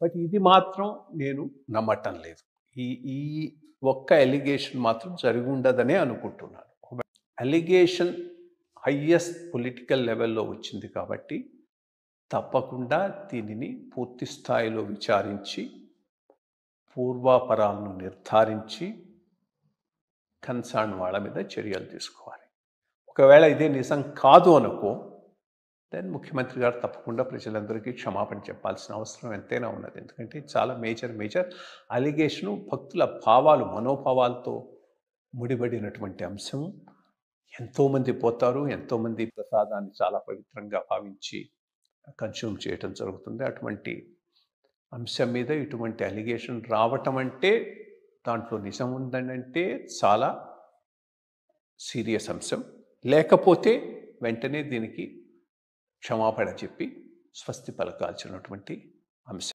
But ఇది మాత్రం నేను నమ్మటం లేదు. ఈ ఈ ఒక్క అలిగేషన్ మాత్రం జరిగి ఉండదనే అనుకుంటున్నాను. అలిగేషన్ హైయెస్ట్ పొలిటికల్ లెవెల్లో వచ్చింది కాబట్టి తప్పకుండా దీనిని పూర్తి స్థాయిలో విచారించి పూర్వాపరాలను నిర్ధారించి కన్సర్న్ వాళ్ళ మీద చర్యలు తీసుకోవాలి. ఒకవేళ ఇదే నిజం కాదు అనుకో, దెన్ ముఖ్యమంత్రి గారు తప్పకుండా ప్రజలందరికీ క్షమాపణ చెప్పాల్సిన అవసరం ఎంతైనా ఉన్నది. ఎందుకంటే చాలా మేజర్ అలిగేషను భక్తుల భావాలు మనోభావాలతో ముడిపడినటువంటి అంశం. ఎంతోమంది పోతారు, ఎంతోమంది ప్రసాదాన్ని చాలా పవిత్రంగా భావించి కన్స్యూమ్ చేయటం జరుగుతుంది. అటువంటి అంశం మీద ఇటువంటి అలిగేషన్ రావటం అంటే దాంట్లో నిజం ఉందనంటే చాలా సీరియస్ అంశం. లేకపోతే వెంటనే దీనికి క్షమాపణ చెప్పి స్వస్తి పలకాల్సినటువంటి అంశం.